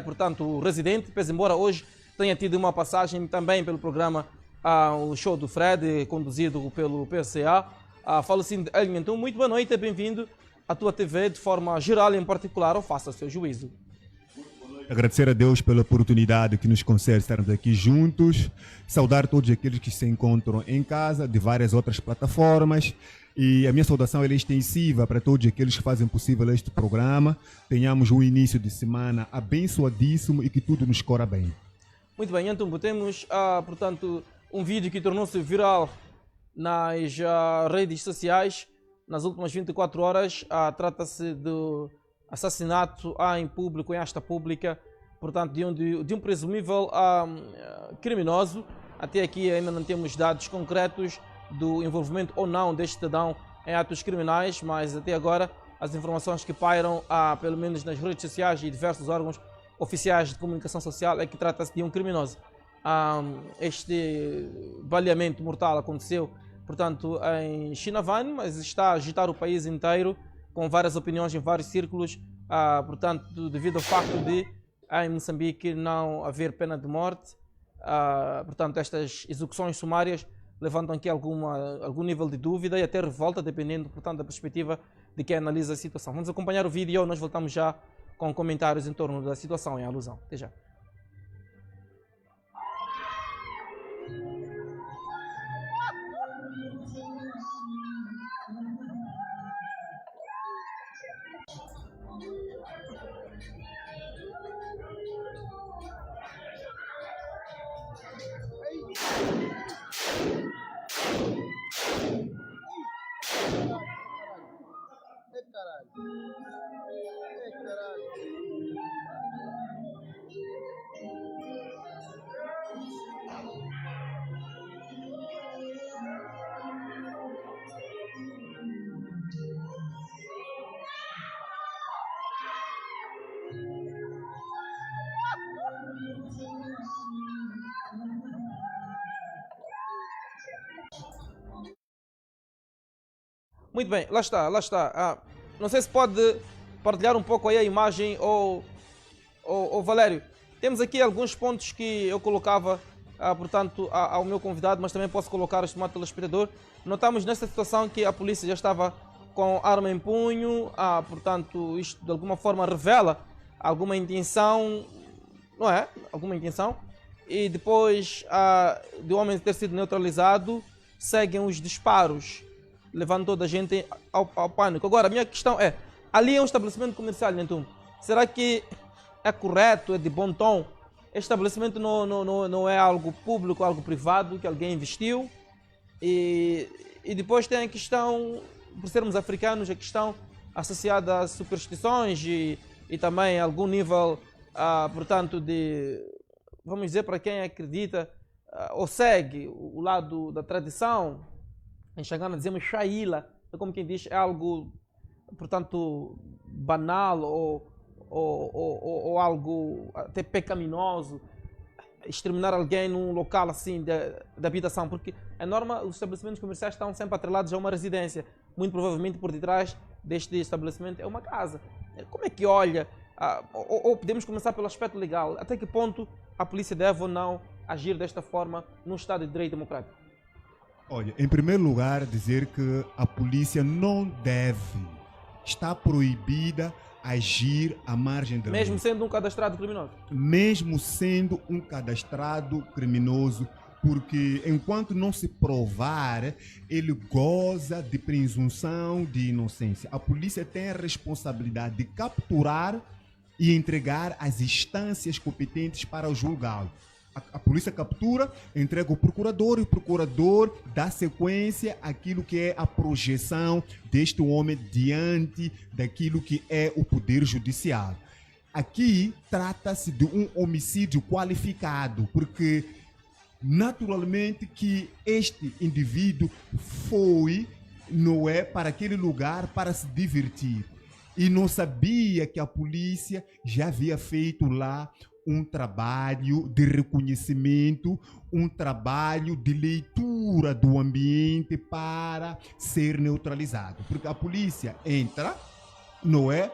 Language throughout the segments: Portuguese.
portanto, residente, pese embora hoje tenha tido uma passagem também pelo programa o Show do Fred, conduzido pelo PCA. Falo assim de Elton. Então, muito boa noite e bem-vindo à tua TV de forma geral e em particular, ou faça o seu juízo. Agradecer a Deus pela oportunidade que nos concede estarmos aqui juntos, saudar todos aqueles que se encontram em casa, de várias outras plataformas, e a minha saudação é extensiva para todos aqueles que fazem possível este programa. Tenhamos um início de semana abençoadíssimo e que tudo nos corra bem. Muito bem, então temos, portanto, um vídeo que tornou-se viral nas redes sociais nas últimas 24 horas. Trata-se do assassinato em público, em asta pública, portanto, de um presumível criminoso. Até aqui ainda não temos dados concretos do envolvimento ou não deste cidadão em atos criminais, mas até agora as informações que pairam, pelo menos nas redes sociais e diversos órgãos oficiais de comunicação social, é que trata-se de um criminoso. Este baleamento mortal aconteceu, portanto, em Chinavane, mas está a agitar o país inteiro, com várias opiniões em vários círculos, portanto, devido ao facto de em Moçambique não haver pena de morte. Portanto, estas execuções sumárias levantam aqui algum nível de dúvida e até revolta, dependendo, portanto, da perspectiva de quem analisa a situação. Vamos acompanhar o vídeo e nós voltamos já com comentários em torno da situação em alusão. Até já. Muito bem, lá está. Não sei se pode partilhar um pouco aí a imagem ou Valério. Temos aqui alguns pontos que eu colocava, portanto, ao meu convidado, mas também posso colocar ao estimado telespectador. Notamos nesta situação que a polícia já estava com arma em punho, portanto, isto de alguma forma revela alguma intenção, não é? Alguma intenção. E depois do homem ter sido neutralizado, seguem os disparos, levando toda a gente ao pânico. Agora, a minha questão é, ali é um estabelecimento comercial, então, será que é correto, é de bom tom? Este estabelecimento não é algo público, algo privado, que alguém investiu? E depois tem a questão, por sermos africanos, a questão associada às superstições e também algum nível, portanto, de, vamos dizer, para quem acredita ou segue o lado da tradição. Em Xangana dizemos Shaila, é como quem diz, é algo, portanto, banal ou algo até pecaminoso, exterminar alguém num local assim de habitação, porque é norma, os estabelecimentos comerciais estão sempre atrelados a uma residência, muito provavelmente por detrás deste estabelecimento é uma casa. Como é que olha, ou podemos começar pelo aspecto legal, até que ponto a polícia deve ou não agir desta forma num Estado de Direito Democrático? Olha, em primeiro lugar, dizer que a polícia não deve, está proibida agir à margem da lei. Mesmo sendo um cadastrado criminoso? Mesmo sendo um cadastrado criminoso, porque enquanto não se provar, ele goza de presunção de inocência. A polícia tem a responsabilidade de capturar e entregar às instâncias competentes para julgá-lo. A polícia captura, entrega ao procurador e o procurador dá sequência àquilo que é a projeção deste homem diante daquilo que é o poder judiciário. Aqui trata-se de um homicídio qualificado, porque naturalmente que este indivíduo foi, não é, para aquele lugar para se divertir e não sabia que a polícia já havia feito lá um trabalho de reconhecimento, um trabalho de leitura do ambiente para ser neutralizado. Porque a polícia entra, não é?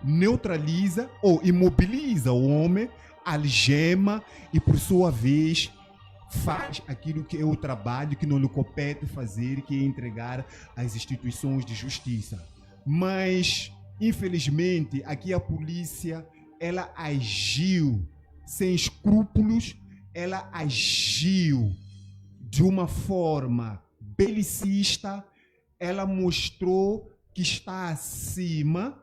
neutraliza ou imobiliza o homem, algema e, por sua vez, faz aquilo que é o trabalho que não lhe compete fazer, que é entregar às instituições de justiça. Mas, infelizmente, aqui a polícia, ela agiu sem escrúpulos, ela agiu de uma forma belicista, ela mostrou que está acima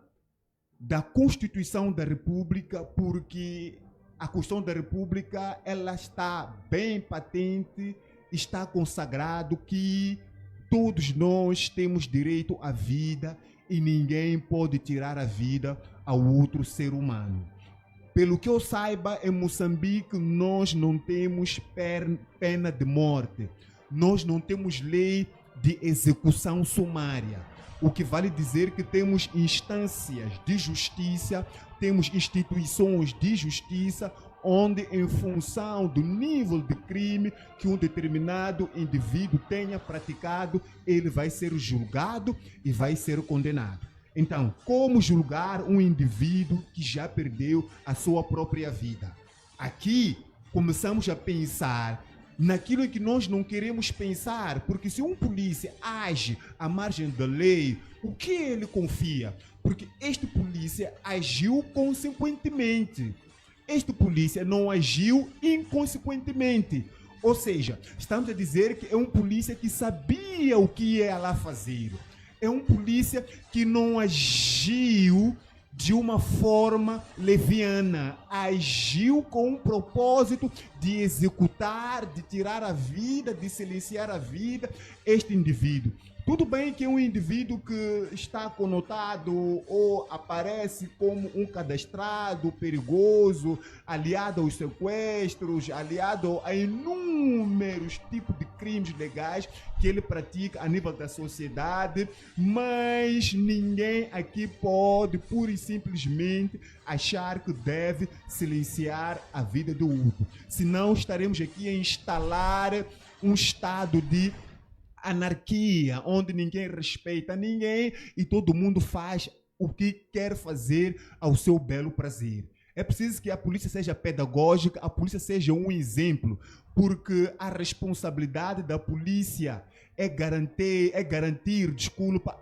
da Constituição da República, porque a Constituição da República, ela está bem patente, está consagrado que todos nós temos direito à vida e ninguém pode tirar a vida ao outro ser humano. Pelo que eu saiba, em Moçambique nós não temos pena de morte, nós não temos lei de execução sumária. O que vale dizer que temos instâncias de justiça, temos instituições de justiça, onde, em função do nível de crime que um determinado indivíduo tenha praticado, ele vai ser julgado e vai ser condenado. Então, como julgar um indivíduo que já perdeu a sua própria vida? Aqui começamos a pensar naquilo que nós não queremos pensar, porque se um polícia age à margem da lei, o que ele confia? Porque este polícia agiu consequentemente. Este polícia não agiu inconsequentemente. Ou seja, estamos a dizer que é um polícia que sabia o que ia lá fazer. É um polícia que não agiu de uma forma leviana, agiu com um propósito de executar, de tirar a vida, de silenciar a vida, este indivíduo. Tudo bem que é um indivíduo que está conotado ou aparece como um cadastrado perigoso, aliado aos sequestros, aliado a inúmeros tipos de crimes legais que ele pratica a nível da sociedade, mas ninguém aqui pode, pura e simplesmente, achar que deve silenciar a vida do outro. Senão estaremos aqui a instalar um estado de anarquia, onde ninguém respeita ninguém e todo mundo faz o que quer fazer ao seu belo prazer. É preciso que a polícia seja pedagógica, a polícia seja um exemplo, porque a responsabilidade da polícia é garantir,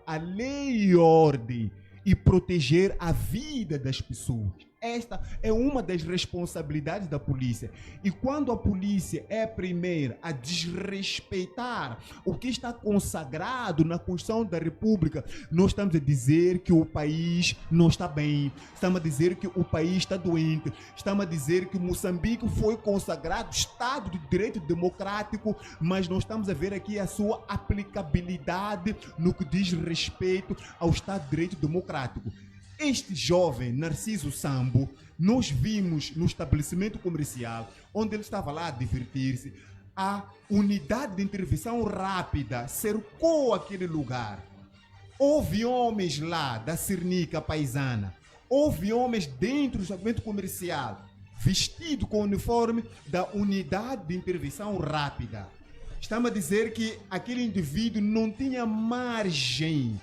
a lei e ordem e proteger a vida das pessoas. Esta é uma das responsabilidades da polícia. E quando a polícia é a primeira a desrespeitar o que está consagrado na Constituição da República, nós estamos a dizer que o país não está bem, estamos a dizer que o país está doente, estamos a dizer que Moçambique foi consagrado Estado de Direito Democrático, mas não estamos a ver aqui a sua aplicabilidade no que diz respeito ao Estado de Direito Democrático. Este jovem, Narciso Sambo, nós vimos no estabelecimento comercial, onde ele estava lá a divertir-se, a unidade de intervenção rápida cercou aquele lugar. Houve homens lá da Cernica paisana, houve homens dentro do estabelecimento comercial, vestido com o uniforme da unidade de intervenção rápida. Estamos a dizer que aquele indivíduo não tinha margem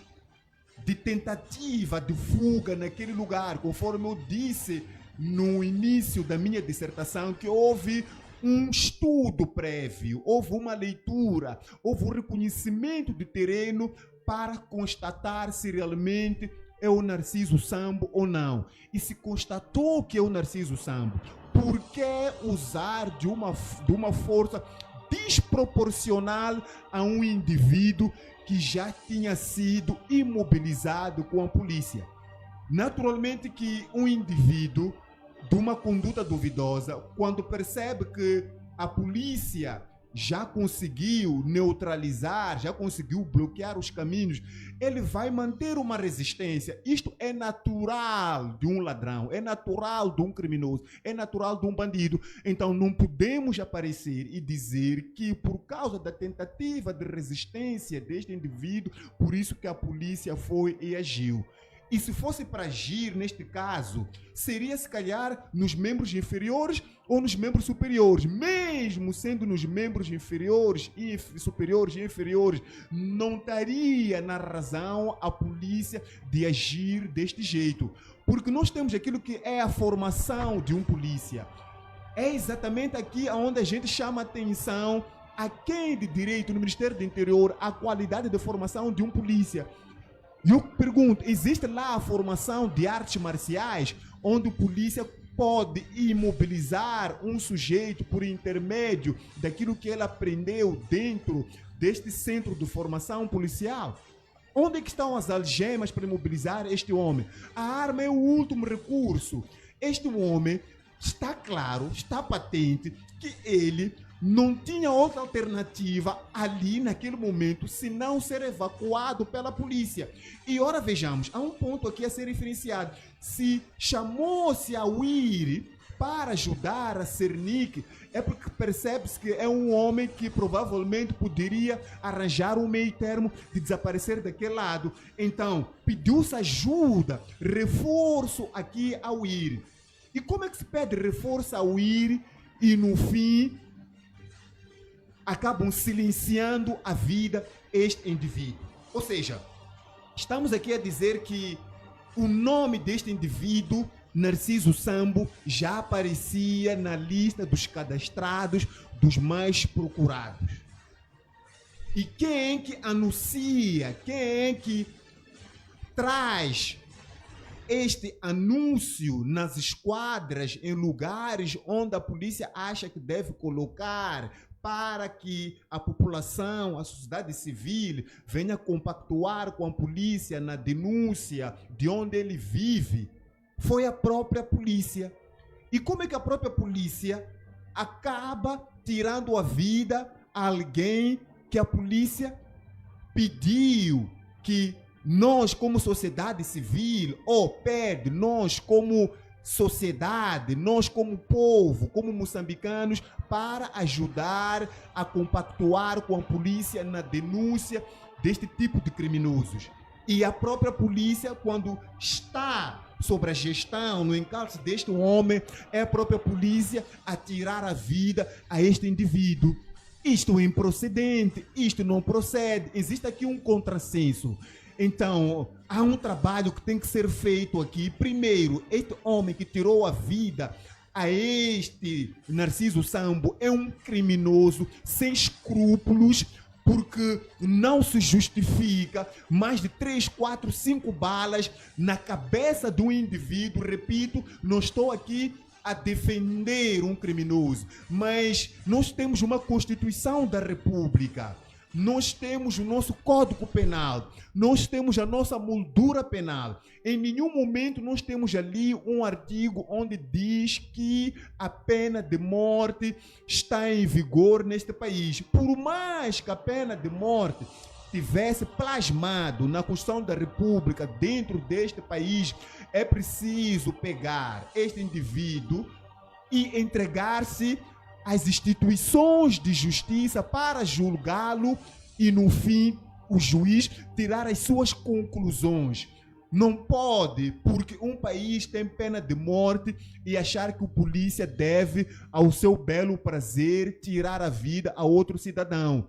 de tentativa de fuga naquele lugar, conforme eu disse no início da minha dissertação, que houve um estudo prévio, houve uma leitura, houve um reconhecimento de terreno para constatar se realmente é o Narciso Sambo ou não. E se constatou que é o Narciso Sambo, por que usar de uma força desproporcional a um indivíduo que já tinha sido imobilizado com a polícia? Naturalmente que um indivíduo de uma conduta duvidosa, quando percebe que a polícia já conseguiu neutralizar, já conseguiu bloquear os caminhos, ele vai manter uma resistência. Isto é natural de um ladrão, é natural de um criminoso, é natural de um bandido. Então não podemos aparecer e dizer que por causa da tentativa de resistência deste indivíduo, por isso que a polícia foi e agiu. E se fosse para agir, neste caso, seria se calhar nos membros inferiores ou nos membros superiores. Mesmo sendo nos membros inferiores e superiores e inferiores, não estaria na razão a polícia de agir deste jeito. Porque nós temos aquilo que é a formação de um polícia. É exatamente aqui onde a gente chama atenção a quem de direito no Ministério do Interior a qualidade de formação de um polícia. E eu pergunto, existe lá a formação de artes marciais onde o polícia pode imobilizar um sujeito por intermédio daquilo que ele aprendeu dentro deste centro de formação policial? Onde é que estão as algemas para imobilizar este homem? A arma é o último recurso. Este homem, está claro, está patente que ele não tinha outra alternativa ali naquele momento senão ser evacuado pela polícia. E ora vejamos, há um ponto aqui a ser referenciado. Se chamou-se a Wiri para ajudar a Cernic, é porque percebe-se que é um homem que provavelmente poderia arranjar um meio termo de desaparecer daquele lado. Então, pediu-se ajuda, reforço aqui a Wiri. E como é que se pede reforço a Wiri e no fim acabam silenciando a vida este indivíduo? Ou seja, estamos aqui a dizer que o nome deste indivíduo, Narciso Sambo, já aparecia na lista dos cadastrados dos mais procurados. E quem é que anuncia, quem é que traz este anúncio nas esquadras, em lugares onde a polícia acha que deve colocar para que a população, a sociedade civil venha compactuar com a polícia na denúncia de onde ele vive? Foi a própria polícia. E como é que a própria polícia acaba tirando a vida a alguém que a polícia pediu que nós, como sociedade civil, ou pede, nós como sociedade, nós como povo, como moçambicanos, para ajudar a compactuar com a polícia na denúncia deste tipo de criminosos? E a própria polícia, quando está sobre a gestão, no encalço deste homem, é a própria polícia a tirar a vida a este indivíduo. Isto é improcedente, isto não procede, existe aqui um contrassenso. Então, há um trabalho que tem que ser feito aqui. Primeiro, este homem que tirou a vida a este Narciso Sambo é um criminoso sem escrúpulos, porque não se justifica mais de 3, 4, 5 balas na cabeça de um indivíduo. Repito, não estou aqui a defender um criminoso, mas nós temos uma Constituição da República. Nós temos o nosso Código Penal, nós temos a nossa moldura penal. Em nenhum momento nós temos ali um artigo onde diz que a pena de morte está em vigor neste país. Por mais que a pena de morte tivesse plasmado na Constituição da República dentro deste país, é preciso pegar este indivíduo e entregar-se as instituições de justiça para julgá-lo e, no fim, o juiz tirar as suas conclusões. Não pode, porque um país tem pena de morte, e achar que o polícia deve, ao seu belo prazer, tirar a vida a outro cidadão.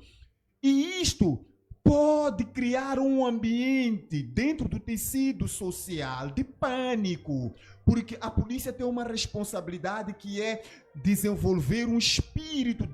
E isto pode criar um ambiente dentro do tecido social de pânico, porque a polícia tem uma responsabilidade que é desenvolver um espírito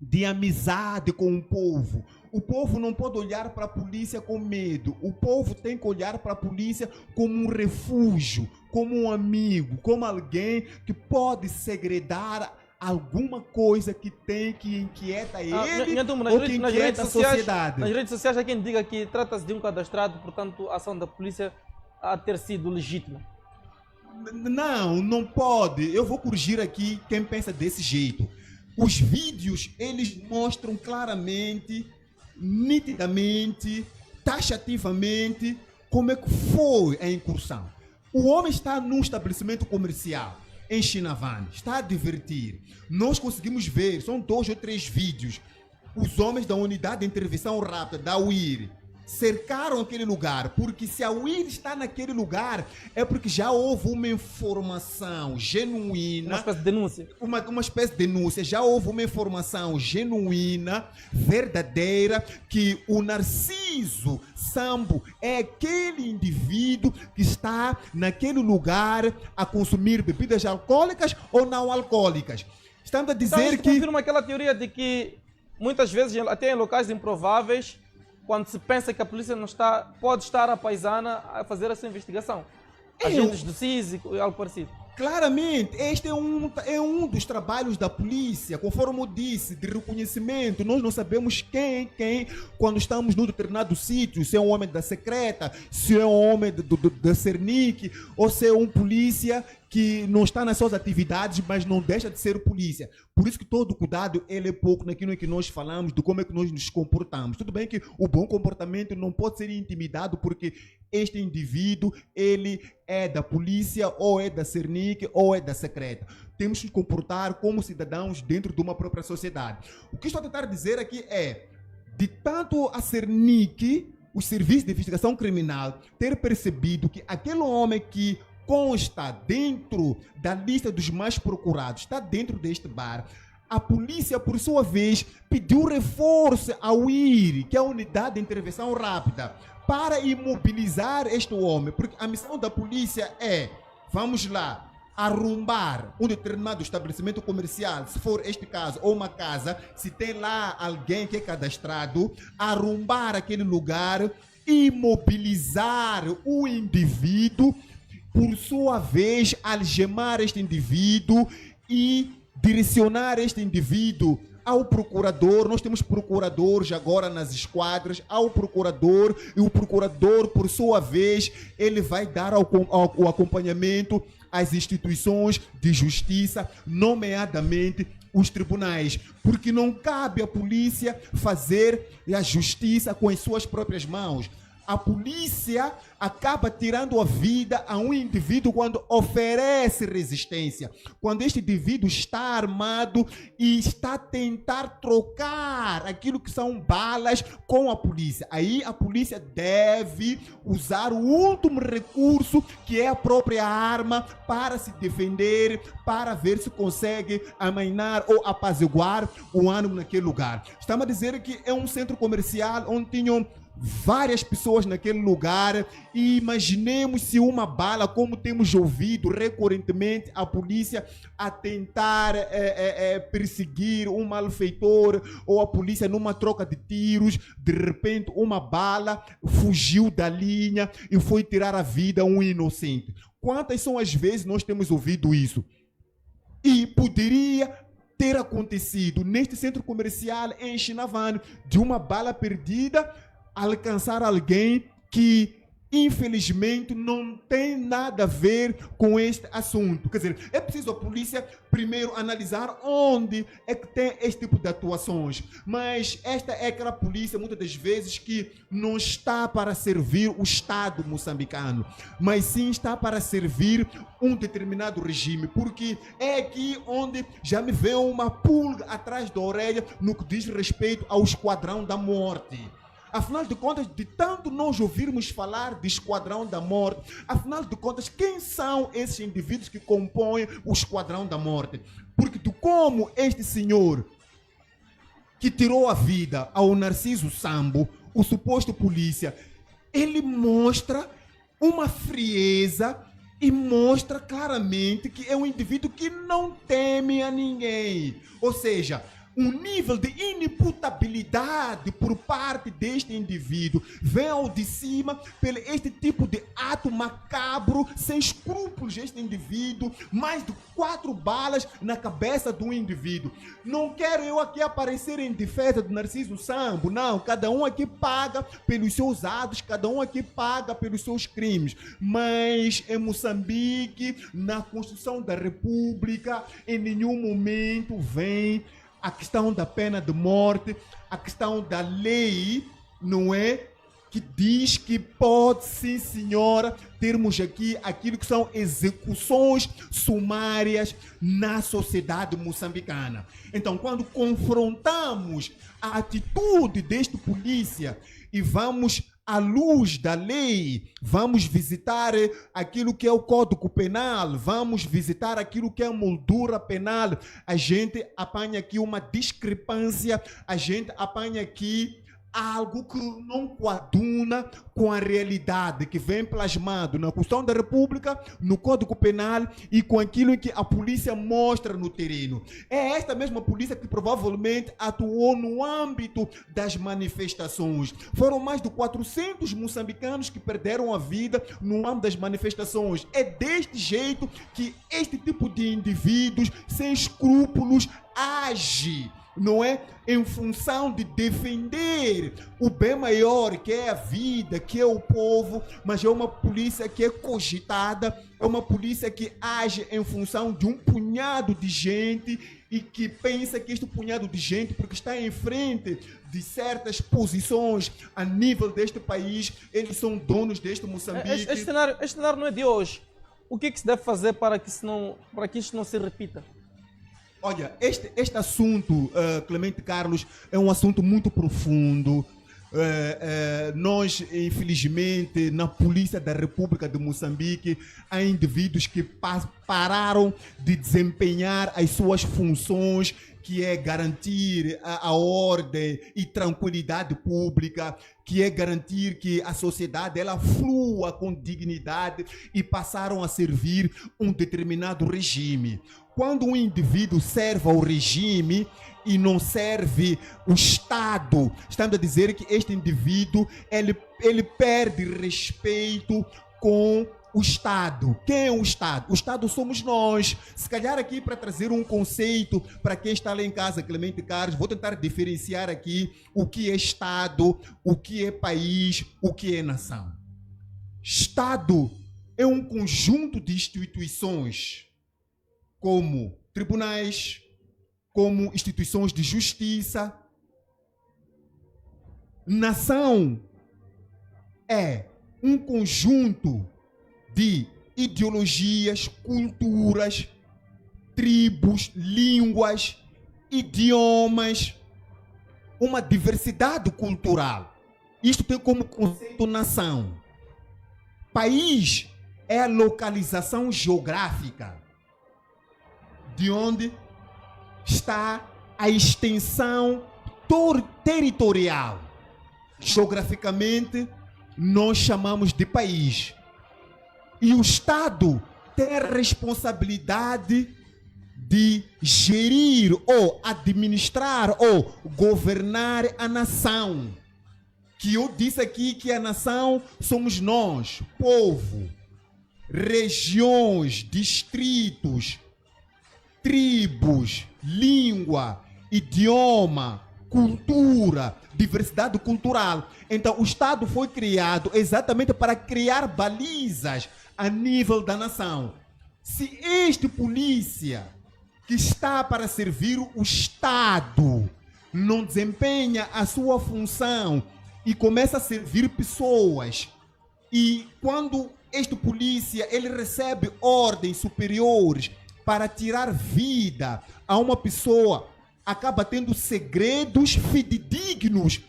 de amizade com o povo. O povo não pode olhar para a polícia com medo. O povo tem que olhar para a polícia como um refúgio, como um amigo, como alguém que pode segredar alguma coisa que tem, que inquieta ele, ou que inquieta a sociedade. Nas redes sociais há quem diga que trata-se de um cadastrado, portanto a ação da polícia a ter sido legítima. Não pode. Eu vou corrigir aqui quem pensa desse jeito. Os vídeos, eles mostram claramente, nitidamente, taxativamente, como é que foi a incursão. O homem está num estabelecimento comercial em Chinavane, está a divertir. Nós conseguimos ver, são 2 ou 3 vídeos, os homens da unidade de intervenção rápida, da UIR, cercaram aquele lugar, porque se a UIR está naquele lugar, é porque já houve uma informação genuína. Uma espécie de denúncia. Uma espécie de denúncia. Já houve uma informação genuína, verdadeira, que o Narciso Sambo é aquele indivíduo que está naquele lugar a consumir bebidas alcoólicas ou não alcoólicas. Estamos a dizer Então, que... confirma aquela teoria de que muitas vezes, até em locais improváveis, quando se pensa que a polícia não está, pode estar a paisana a fazer essa investigação. Agentes do SIS e algo parecido. Claramente, este é um dos trabalhos da polícia, conforme eu disse, de reconhecimento. Nós não sabemos quem, quando estamos num determinado sítio, se é um homem da secreta, se é um homem da Cernic, ou se é um polícia que não está nas suas atividades, mas não deixa de ser polícia. Por isso que todo cuidado ele é pouco naquilo que nós falamos, de como é que nós nos comportamos. Tudo bem que o bom comportamento não pode ser intimidado porque este indivíduo, ele é da polícia, ou é da Cernic, ou é da secreta. Temos que nos comportar como cidadãos dentro de uma própria sociedade. O que estou a tentar dizer aqui é, de tanto a Cernic, o Serviço de Investigação Criminal, ter percebido que aquele homem que consta dentro da lista dos mais procurados, está dentro deste bar, a polícia, por sua vez, pediu reforço ao IRI, que é a Unidade de Intervenção Rápida, para imobilizar este homem, porque a missão da polícia é, vamos lá, arrombar um determinado estabelecimento comercial, se for este caso, ou uma casa, se tem lá alguém que é cadastrado, arrombar aquele lugar, imobilizar o indivíduo, por sua vez, algemar este indivíduo e direcionar este indivíduo ao procurador. Nós temos procuradores agora nas esquadras, ao procurador, e o procurador, por sua vez, ele vai dar o acompanhamento às instituições de justiça, nomeadamente os tribunais, porque não cabe à polícia fazer a justiça com as suas próprias mãos. A polícia acaba tirando a vida a um indivíduo quando oferece resistência. Quando este indivíduo está armado e está a tentar trocar aquilo que são balas com a polícia. Aí a polícia deve usar o último recurso, que é a própria arma, para se defender, para ver se consegue amainar ou apaziguar o ânimo naquele lugar. Estamos a dizer que é um centro comercial onde tinham várias pessoas naquele lugar, e imaginemos se uma bala, como temos ouvido recorrentemente a polícia a tentar perseguir um malfeitor, ou a polícia numa troca de tiros, de repente uma bala fugiu da linha e foi tirar a vida a um inocente. Quantas são as vezes nós temos ouvido isso? E poderia ter acontecido neste centro comercial em Chinavano, de uma bala perdida alcançar alguém que infelizmente não tem nada a ver com este assunto. Quer dizer, é preciso a polícia primeiro analisar onde é que tem este tipo de atuações. Mas esta é aquela polícia, muitas das vezes, que não está para servir o Estado moçambicano, mas sim está para servir um determinado regime, porque é aqui onde já me vê uma pulga atrás da orelha no que diz respeito ao Esquadrão da Morte. Afinal de contas, de tanto nós ouvirmos falar de Esquadrão da Morte, afinal de contas, quem são esses indivíduos que compõem o Esquadrão da Morte? Porque de como este senhor que tirou a vida ao Narciso Sambo, o suposto polícia, ele mostra uma frieza e mostra claramente que é um indivíduo que não teme a ninguém. Ou seja, um nível de inimputabilidade por parte deste indivíduo vem ao de cima pelo este tipo de ato macabro, sem escrúpulos. Este indivíduo, mais de 4 balas na cabeça de um indivíduo. Não quero eu aqui aparecer em defesa do Narciso Sambo, não. Cada um aqui paga pelos seus atos, cada um aqui paga pelos seus crimes. Mas em Moçambique, na Constituição da República, em nenhum momento vem a questão da pena de morte, a questão da lei, não é? Que diz que pode, sim senhora, termos aqui aquilo que são execuções sumárias na sociedade moçambicana. Então, quando confrontamos a atitude deste polícia e vamos à luz da lei, vamos visitar aquilo que é o Código Penal, vamos visitar aquilo que é a moldura penal, a gente apanha aqui uma discrepância, a gente apanha aqui algo que não coaduna com a realidade que vem plasmado na Constituição da República, no Código Penal e com aquilo que a polícia mostra no terreno. É esta mesma polícia que provavelmente atuou no âmbito das manifestações. Foram mais de 400 moçambicanos que perderam a vida no âmbito das manifestações. É deste jeito que este tipo de indivíduos sem escrúpulos age, não é? Em função de defender o bem maior, que é a vida, que é o povo, mas é uma polícia que é cogitada, é uma polícia que age em função de um punhado de gente e que pensa que este punhado de gente, porque está em frente de certas posições a nível deste país, eles são donos deste Moçambique. Este cenário não é de hoje. O que é que se deve fazer para que isto não se repita? Olha, este assunto, Clemente Carlos, é um assunto muito profundo. Nós, infelizmente, na Polícia da República de Moçambique, há indivíduos que pararam de desempenhar as suas funções, que é garantir a ordem e tranquilidade pública, que é garantir que a sociedade ela flua com dignidade, e passaram a servir um determinado regime. Quando um indivíduo serve ao regime e não serve o Estado, estamos a dizer que este indivíduo ele perde respeito com o Estado. Quem é o Estado? O Estado somos nós. Se calhar aqui, para trazer um conceito para quem está lá em casa, Clemente Carlos, vou tentar diferenciar aqui o que é Estado, o que é país, o que é nação. Estado é um conjunto de instituições, como tribunais, como instituições de justiça. Nação é um conjunto de ideologias, culturas, tribos, línguas, idiomas, uma diversidade cultural. Isto tem como conceito nação. País é a localização geográfica de onde está a extensão territorial. Geograficamente, nós chamamos de país. E o Estado tem a responsabilidade de gerir ou administrar ou governar a nação. Que eu disse aqui que a nação somos nós, povo, regiões, distritos, tribos, língua, idioma, cultura, diversidade cultural. Então, o Estado foi criado exatamente para criar balizas a nível da nação. Se este polícia que está para servir o Estado não desempenha a sua função e começa a servir pessoas, e quando este polícia ele recebe ordens superiores para tirar vida a uma pessoa, acaba tendo segredos fidedignos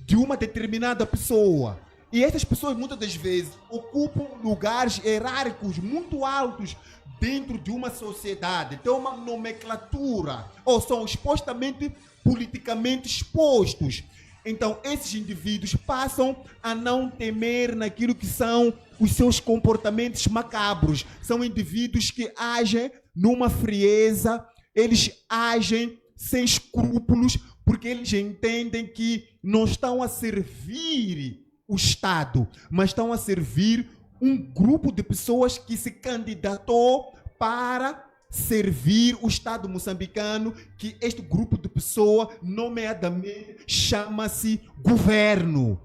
de uma determinada pessoa. E essas pessoas muitas das vezes ocupam lugares hierárquicos muito altos dentro de uma sociedade, tem uma nomenclatura, ou são supostamente politicamente expostos. Então, esses indivíduos passam a não temer naquilo que são os seus comportamentos macabros. São indivíduos que agem numa frieza, eles agem sem escrúpulos, porque eles entendem que não estão a servir o Estado, mas estão a servir um grupo de pessoas que se candidatou para servir o Estado moçambicano, que este grupo de pessoas, nomeadamente, chama-se governo.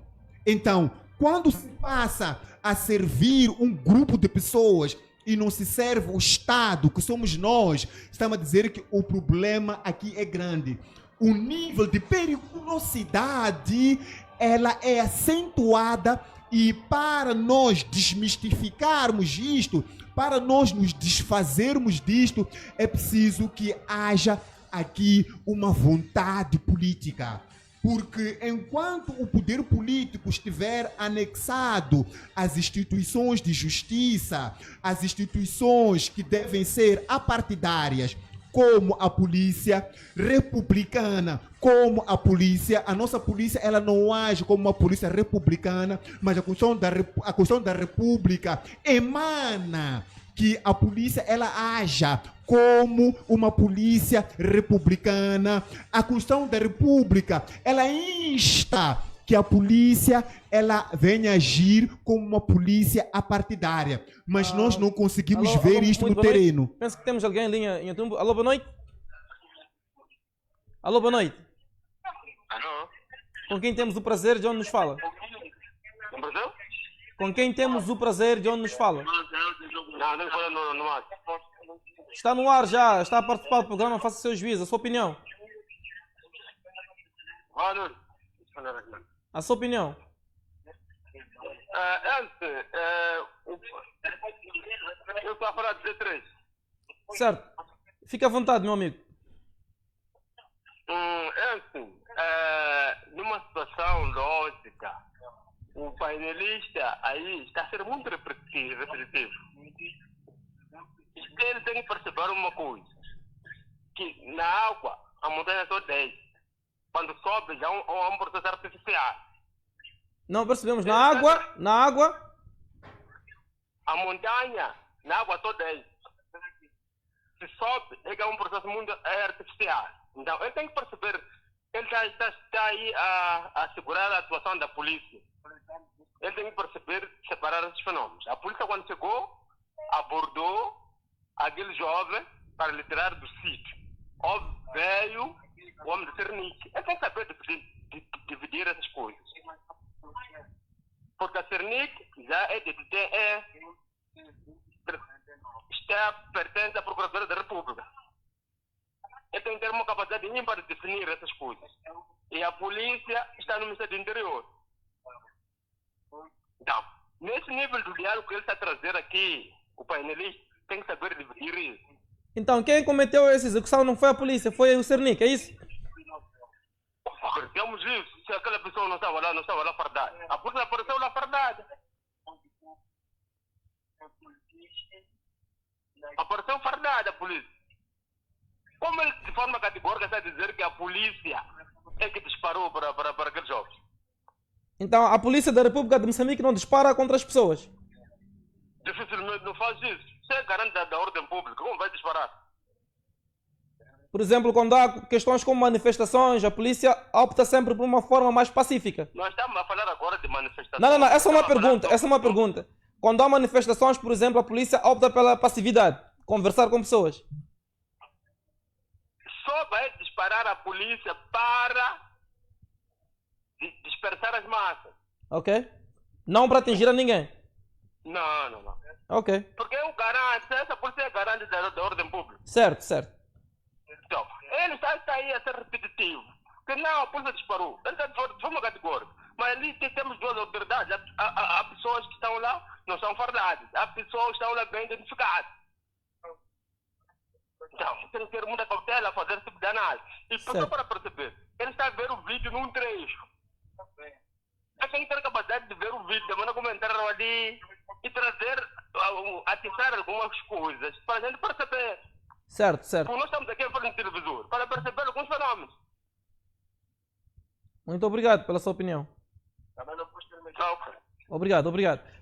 Então, quando se passa a servir um grupo de pessoas e não se serve o Estado, que somos nós, estamos a dizer que o problema aqui é grande. O nível de periculosidade, ela é acentuada, e para nós desmistificarmos isto, para nós nos desfazermos disto, é preciso que haja aqui uma vontade política. Porque enquanto o poder político estiver anexado às instituições de justiça, às instituições que devem ser apartidárias, como a polícia republicana, como a nossa polícia, ela não age como uma polícia republicana, mas a Constituição da República emana que a polícia ela haja como uma polícia republicana. A Constituição da República ela insta que a polícia ela venha agir como uma polícia apartidária, mas nós não conseguimos ver isto no terreno. Penso que temos alguém em linha em YouTube. Alô, boa noite. Alô, boa noite. Alô? Com quem temos o prazer, de onde nos fala? No Brasil? Com quem temos o prazer, de onde nos fala? Não fala no ar. Está no ar já, está a participar do programa, faça seu juízo, a sua opinião. Olha, A sua opinião. eu estou a falar de Z3. Certo. Fique à vontade, meu amigo. Numa situação lógica, o painelista aí está a ser muito repetitivo. Ele tem que perceber uma coisa, que na água a montanha só 10. Quando sobe já é um processo artificial. Não percebemos. Na água. A montanha, na água só 10. Se sobe, é um processo muito artificial. Então, ele tem que perceber, ele está aí a segurar a atuação da polícia. Ele tem que perceber, separar esses fenômenos. A polícia, quando chegou, abordou aquele jovem para lhe tirar do sítio. Veio o homem de Cernic. Ele tem que saber dividir essas coisas. Porque a Cernic já pertence à Procuradoria da República. Ele tem que ter uma capacidade ímpar de definir essas coisas. E a polícia está no Ministério do Interior. Então, nesse nível do diálogo que ele está a trazer aqui, o painelista tem que saber dividir isso. Então, quem cometeu essa execução não foi a polícia, foi o Cernic, é isso? Acreditamos isso. Se aquela pessoa não estava lá fardada. A polícia apareceu lá fardada. Apareceu fardada a polícia. Como ele de forma categórica está a dizer que a polícia é que disparou para aqueles jovens? Então, a polícia da República de Moçambique não dispara contra as pessoas? Dificilmente não faz isso. Se é garante da ordem pública, como vai disparar? Por exemplo, quando há questões como manifestações, a polícia opta sempre por uma forma mais pacífica. Nós estamos a falar agora de manifestações. Não, essa é uma pergunta. Quando há manifestações, por exemplo, a polícia opta pela passividade, conversar com pessoas. Só vai disparar a polícia para dispersar as massas. Ok? Não para atingir a ninguém. Não. Ok. Porque eu garanto, essa polícia é garante da ordem pública. Certo. Então, ele está aí a ser repetitivo. Porque não, a polícia disparou. Ele está de forma categórica. Mas ali temos duas autoridades. Há pessoas que estão lá, não são fardadas. Há pessoas que estão lá bem identificadas. Então, tem que ter muita cautela a fazer esse tipo de análise. E só para perceber, ele está a ver o vídeo num trecho. Ele tem que ter capacidade de ver o vídeo, de mandar comentário ali e trazer, atiçar algumas coisas para a gente perceber. Certo. Porque nós estamos aqui em frente do televisor para perceber alguns fenômenos. Muito obrigado pela sua opinião. Ok. Obrigado.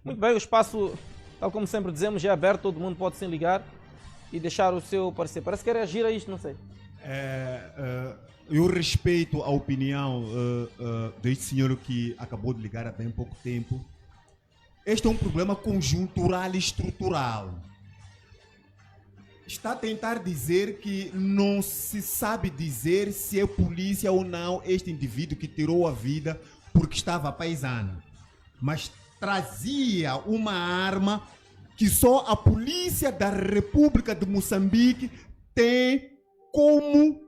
Muito bem, o espaço, tal como sempre dizemos, é aberto, todo mundo pode se ligar e deixar o seu parecer. Parece que quer reagir a isto, não sei. Eu respeito a opinião deste senhor que acabou de ligar há bem pouco tempo. Este é um problema conjuntural e estrutural. Está a tentar dizer que não se sabe dizer se é polícia ou não este indivíduo que tirou a vida porque estava paisano. Mas trazia uma arma que só a polícia da República de Moçambique tem como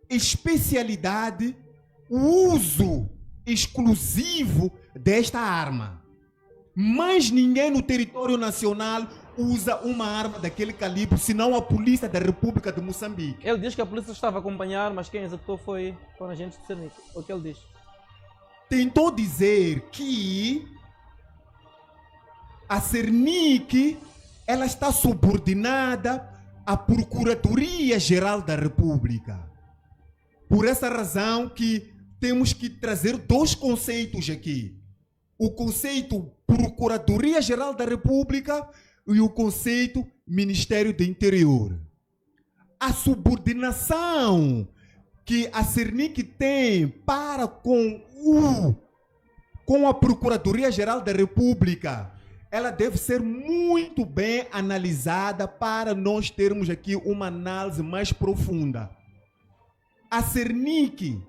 especialidade o uso exclusivo desta arma. Mas ninguém no território nacional usa uma arma daquele calibre, senão a polícia da República de Moçambique? Ele diz que a polícia estava a acompanhar, mas quem executou foram agentes de Cernic. O que ele diz? Tentou dizer que a Cernic ela está subordinada à Procuradoria-Geral da República. Por essa razão que temos que trazer dois conceitos aqui. O conceito Procuradoria-Geral da República e o conceito Ministério do Interior. A subordinação que a Cernic tem para com a Procuradoria-Geral da República, ela deve ser muito bem analisada para nós termos aqui uma análise mais profunda. A Cernic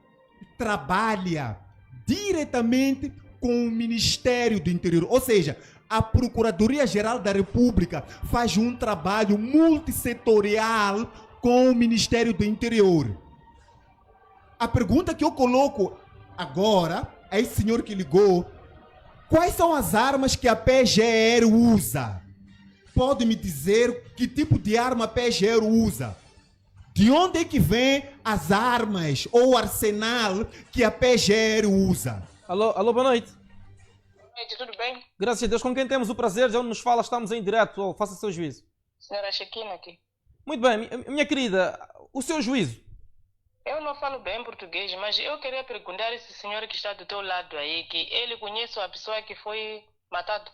trabalha diretamente com o Ministério do Interior, ou seja, a Procuradoria-Geral da República faz um trabalho multissetorial com o Ministério do Interior. A pergunta que eu coloco agora a esse senhor que ligou: quais são as armas que a PGR usa? Pode me dizer que tipo de arma a PGR usa? De onde é que vem as armas ou arsenal que a PGR usa? Alô, boa noite. Boa noite, tudo bem? Graças a Deus, com quem temos o prazer, de onde nos fala, estamos em direto, faça seu juízo. Senhora Chequina aqui. Muito bem, minha querida, o seu juízo. Eu não falo bem português, mas eu queria perguntar a esse senhor que está do teu lado aí, que ele conhece a pessoa que foi matada?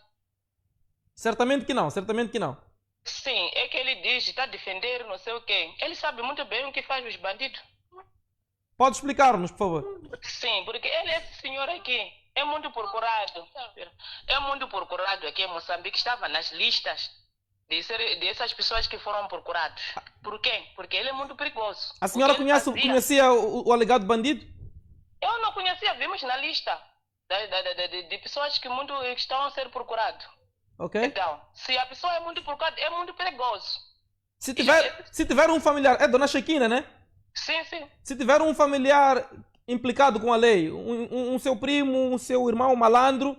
Certamente que não, certamente que não. Sim, é que ele diz, está a defender não sei o quê. Ele sabe muito bem o que faz os bandidos. Pode explicar-nos, por favor? Sim, porque esse senhor aqui é muito procurado. É muito procurado aqui em Moçambique, estava nas listas dessas pessoas que foram procuradas. Por quê? Porque ele é muito perigoso. A senhora conhecia o alegado bandido? Eu não conhecia, vimos na lista de pessoas que estão a ser procuradas. Ok. Então, se a pessoa é muito procurada, é muito perigoso. Se tiver um familiar, é Dona Chequina, né? Sim, sim. Se tiver um familiar implicado com a lei, um seu primo, um seu irmão malandro,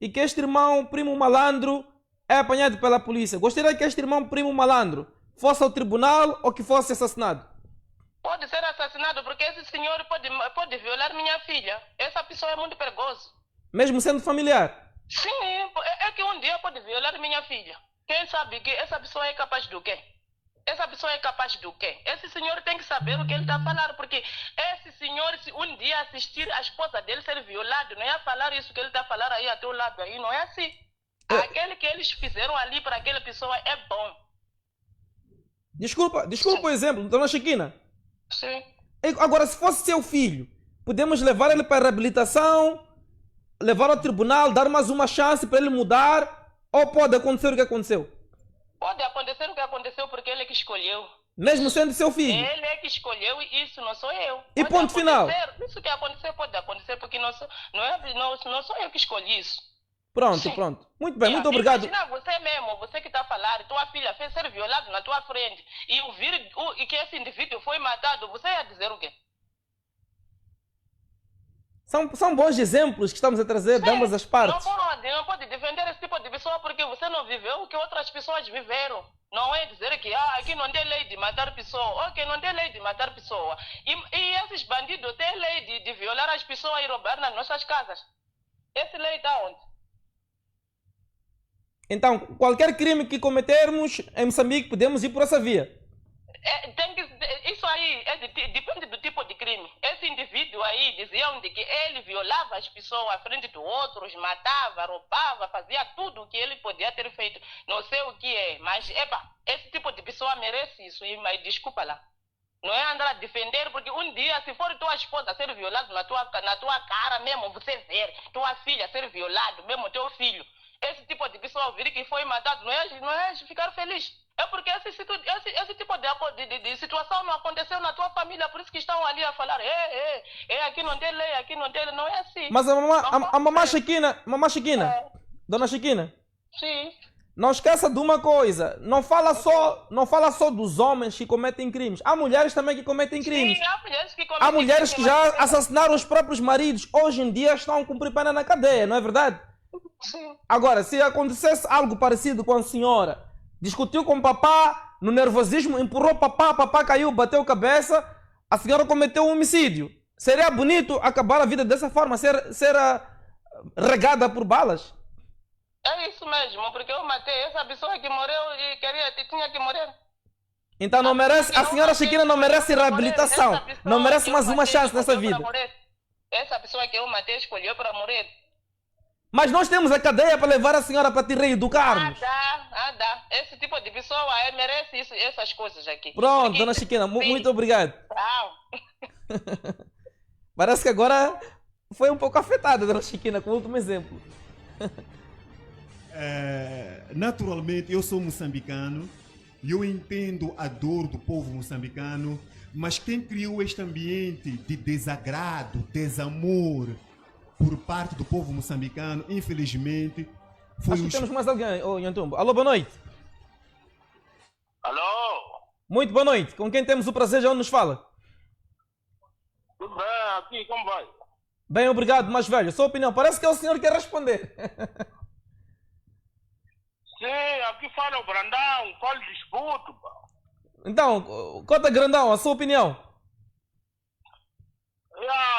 e que este irmão, primo malandro, é apanhado pela polícia, gostaria que este irmão, primo malandro, fosse ao tribunal ou que fosse assassinado? Pode ser assassinado porque esse senhor pode violar minha filha. Essa pessoa é muito perigosa. Mesmo sendo familiar? Sim, é que um dia pode violar minha filha. Quem sabe que essa pessoa é capaz do quê? Essa pessoa é capaz do quê? Esse senhor tem que saber o que ele está a falar, porque esse senhor, se um dia assistir a esposa dele ser violada, não é falar isso que ele está a falar aí a teu lado aí, não é assim. Aquele que eles fizeram ali para aquela pessoa é bom. Desculpa o exemplo, Dona Chequina. Sim. Agora, se fosse seu filho, podemos levar ele para a reabilitação, levar ao tribunal, dar mais uma chance para ele mudar, ou pode acontecer o que aconteceu? Pode acontecer o que aconteceu porque ele é que escolheu. Mesmo sendo seu filho? Ele é que escolheu e isso não sou eu. E Pode ponto final? Isso que acontecer pode acontecer porque não sou eu que escolhi isso. Pronto, Sim. pronto. Muito bem, muito obrigado. Imagina você mesmo, você que está a falar, tua filha fez ser violada na tua frente e ouvir que esse indivíduo foi matado, você ia dizer o quê? São bons exemplos que estamos a trazer de ambas as partes. Não pode defender esse tipo de pessoa porque você não viveu o que outras pessoas viveram. Não é dizer que aqui não tem lei de matar pessoa, ok, não tem lei de matar pessoa. E esses bandidos têm lei de violar as pessoas e roubar nas nossas casas. Essa lei está onde? Então, qualquer crime que cometermos em Moçambique, podemos ir por essa via. Isso aí depende do tipo de crime. Esse indivíduo aí diziam de que ele violava as pessoas à frente de outros, matava, roubava, fazia tudo o que ele podia ter feito. Não sei o que é, mas esse tipo de pessoa merece isso, mas desculpa lá. Não é andar a defender, porque um dia, se for tua esposa ser violada na tua cara mesmo, você ver, tua filha ser violada, mesmo teu filho, esse tipo de pessoa ouvir que foi matado, não é ficar feliz. É porque esse tipo de situação não aconteceu na tua família, por isso que estão ali a falar, aqui não tem lei, aqui não tem lei, não é assim. Mas a mamãe Chequina, Dona Chequina. Sim. Não esqueça de uma coisa, não fala só dos homens que cometem crimes, há mulheres também que cometem crimes. Sim, há mulheres que cometem Há mulheres que já crimes. assassinaram os próprios maridos, hoje em dia estão a cumprir pena na cadeia, não é verdade? Sim. Agora, se acontecesse algo parecido com a senhora, discutiu com o papá, no nervosismo, empurrou o papá, papá caiu, bateu a cabeça, a senhora cometeu um homicídio. Seria bonito acabar a vida dessa forma, ser regada por balas? É isso mesmo, porque eu matei essa pessoa que morreu e tinha que morrer. Então não merece, a senhora Chiquina não merece reabilitação, não merece mais uma chance nessa vida. Essa pessoa que eu matei escolheu para morrer. Mas nós temos a cadeia para levar a senhora para te reeducarmos. Dá. Esse tipo de pessoa merece essas coisas aqui. Pronto, dona Chiquina, muito obrigado. Tchau. Parece que agora foi um pouco afetada, dona Chiquina, com o último exemplo. Naturalmente, eu sou moçambicano e eu entendo a dor do povo moçambicano, mas quem criou este ambiente de desagrado, desamor por parte do povo moçambicano, infelizmente, foi Acho que temos mais alguém, Nhantumbo. Alô, boa noite. Alô? Muito boa noite. Com quem temos o prazer, já onde nos fala? Tudo bem, aqui, como vai? Bem, obrigado, mais velho. Sua opinião, parece que é o senhor que quer responder. Sim, aqui fala o Brandão, qual disputo, pá? Então, Cota Grandão, a sua opinião?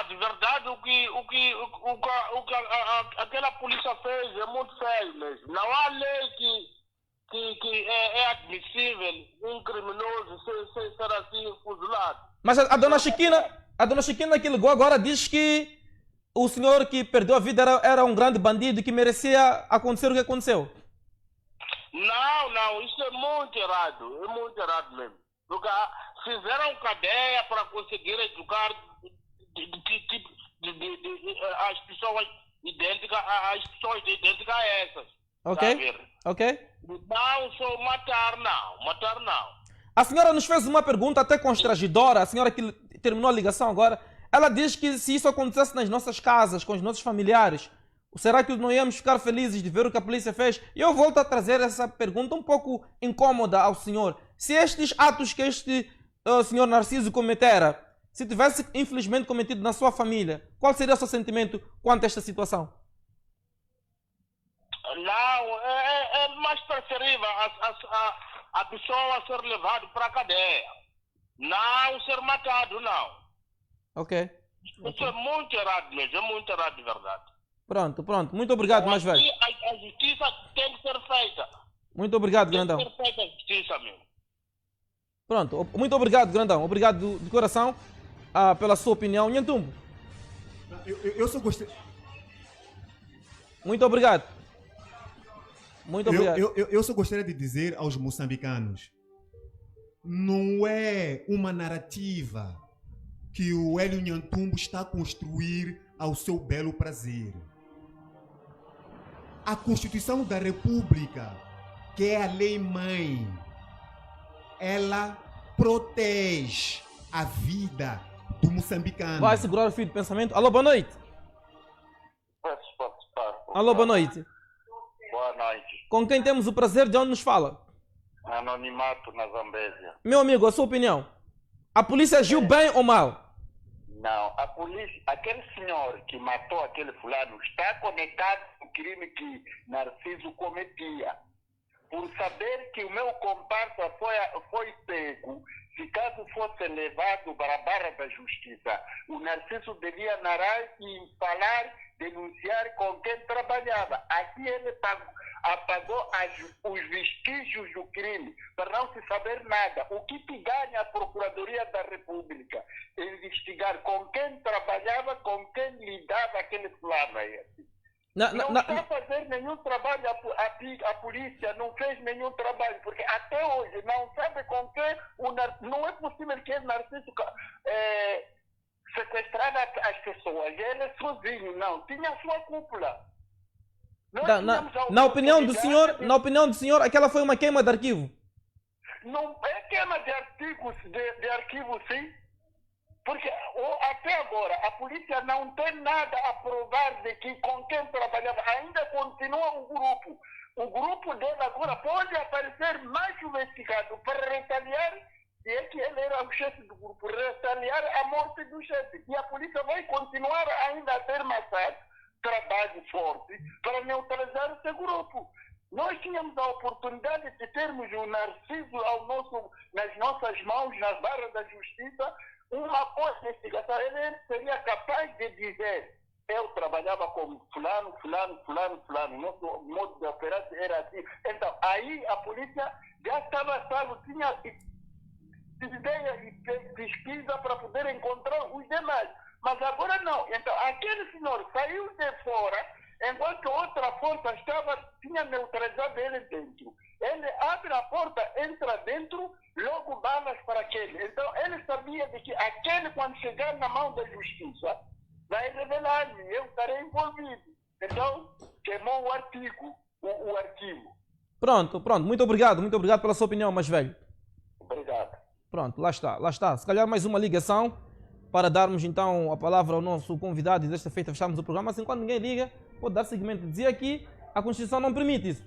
De verdade, o que aquela polícia fez é muito feio mesmo. Não há lei que é admissível um criminoso ser assim fuzilado. Mas a dona Chiquina que ligou agora diz que o senhor que perdeu a vida era um grande bandido e que merecia acontecer o que aconteceu. Não, isso é muito errado mesmo. Porque fizeram cadeia para conseguir educar as pessoas idênticas a essas. Ok. Não, só matar não. A senhora nos fez uma pergunta até constrangedora, a senhora que terminou a ligação agora. Ela diz que se isso acontecesse nas nossas casas, com os nossos familiares, será que não íamos ficar felizes de ver o que a polícia fez? E eu volto a trazer essa pergunta um pouco incômoda ao senhor. Se estes atos que este senhor Narciso cometera, se tivesse infelizmente cometido na sua família, qual seria o seu sentimento quanto a esta situação? Não, é mais preferível a pessoa ser levada para a cadeia. Não ser matado, não. Ok. Isso é muito errado mesmo, é muito errado de verdade. Pronto. Muito obrigado, mais velho. A justiça tem que ser feita. Muito obrigado, Grandão. Tem que ser feita a justiça mesmo. Pronto. Muito obrigado, Grandão. Obrigado de coração pela sua opinião. Nhantumbo. Eu só gostei. Muito obrigado. Muito obrigado. Eu só gostaria de dizer aos moçambicanos: não é uma narrativa que o Hélio Nhantumbo está a construir ao seu belo prazer. A Constituição da República, que é a lei-mãe, ela protege a vida do moçambicano. Vai segurar o fio de pensamento. Alô, boa noite. Posso participar? Alô, boa noite. Boa noite. Com quem temos o prazer, de onde nos fala? Anonimato na Zambésia. Meu amigo, a sua opinião. A polícia agiu bem ou mal? Não, a polícia, aquele senhor que matou aquele fulano está conectado com o crime que Narciso cometia. Por saber que o meu comparsa foi pego, se caso fosse levado para a barra da justiça, o Narciso devia narrar e falar, denunciar com quem trabalhava. Aqui ele apagou os vestígios do crime, para não se saber nada. O que ganha a Procuradoria da República? Investigar com quem trabalhava, com quem lidava aquele fulano aí. Não está a fazer nenhum trabalho, a polícia não fez nenhum trabalho, porque até hoje não sabe com quem, não é possível que o Narciso sequestrar as pessoas, ele sozinho, não, tinha a sua cúpula. Na opinião do senhor, aquela foi uma queima de arquivo? Não é queima de arquivos, de arquivo, sim. Porque até agora a polícia não tem nada a provar de que com quem trabalhava. Ainda continua o grupo. O grupo dele agora pode aparecer mais investigado para retaliar, se é que ele era o chefe do grupo, retaliar a morte do chefe. E a polícia vai continuar ainda a ter trabalho forte para neutralizar esse grupo. Nós tínhamos a oportunidade de termos o Narciso nas nossas mãos, nas barras da justiça, uma boa investigação. Ele seria capaz de dizer: eu trabalhava com fulano, fulano, fulano, fulano. Nosso modo de operar era assim. Então, aí a polícia já estava salvo, tinha ideia e pesquisa para poder encontrar os demais. Mas agora não. Então, aquele senhor saiu de fora, enquanto outra força tinha neutralizado ele dentro. Ele abre a porta, entra dentro, logo balas para aquele. Então, ele sabia de que aquele, quando chegar na mão da justiça, vai revelar-me, eu estarei envolvido. Então, queimou o artigo, o arquivo. Pronto. Muito obrigado pela sua opinião, mais velho. Obrigado. Pronto, lá está. Se calhar mais uma ligação para darmos então a palavra ao nosso convidado e desta feita fechamos o programa. Assim, quando ninguém liga, pode dar seguimento. Dizia que a Constituição não permite isso.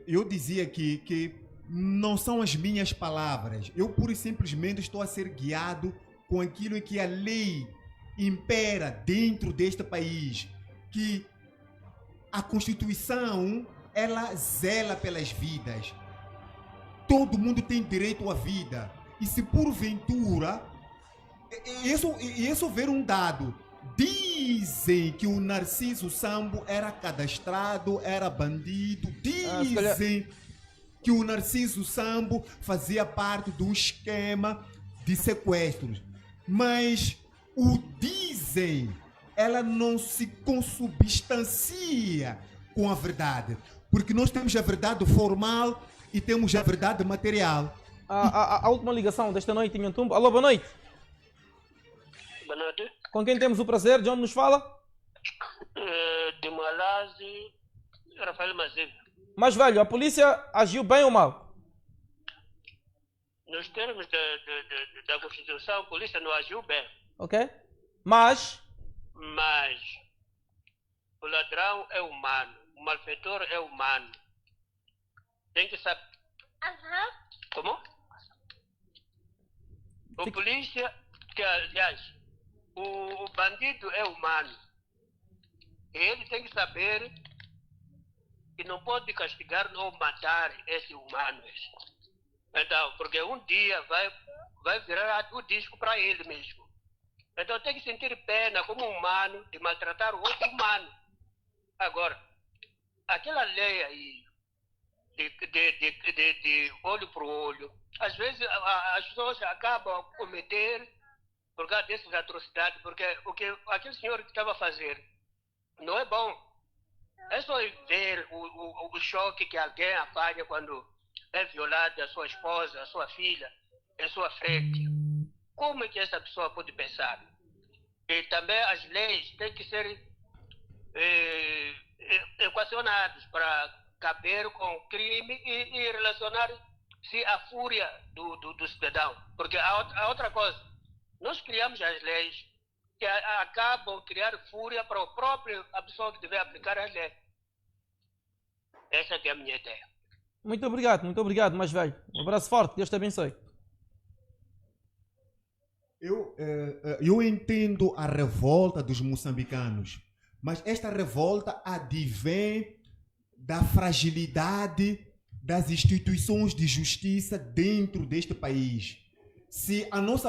Eu dizia que não são as minhas palavras. Eu pura e simplesmente estou a ser guiado com aquilo que a lei impera dentro deste país. Que a Constituição, ela zela pelas vidas. Todo mundo tem direito à vida. E se porventura, isso ver um dado, dizem que o Narciso Sambo era cadastrado, era bandido, dizem que o Narciso Sambo fazia parte de um esquema de sequestros. Mas o dizem, ela não se consubstancia com a verdade. Porque nós temos a verdade formal e temos a verdade material. A última ligação desta noite em Antumbo. Alô, boa noite. Boa noite. Com quem temos o prazer? De onde nos fala? De Malazi, Rafael Maziv. Mais velho, a polícia agiu bem ou mal? Nos termos da Constituição, a polícia não agiu bem. Ok? Mas o ladrão é humano, o malfeitor é humano. Tem que saber. Como? O polícia, aliás, o bandido é humano. E ele tem que saber que não pode castigar ou matar esse humano. Então, porque um dia vai virar o disco para ele mesmo. Então tem que sentir pena como humano de maltratar o outro humano. Agora, aquela lei aí de olho por olho, às vezes as pessoas acabam a cometer por causa dessas atrocidades, porque aquele senhor que estava a fazer não é bom. É só ver o choque que alguém apanha quando é violada a sua esposa, a sua filha, em sua frente. Como é que essa pessoa pode pensar? E também as leis têm que ser equacionadas para caber com o crime e relacionar-se à fúria do cidadão. Porque a outra coisa, nós criamos as leis que acabam criar fúria para a pessoa que deve aplicar as leis. Essa que é a minha ideia. muito obrigado, mais velho. Um abraço forte, Deus te abençoe. Eu entendo a revolta dos moçambicanos, mas esta revolta advém da fragilidade das instituições de justiça dentro deste país. Se a nossa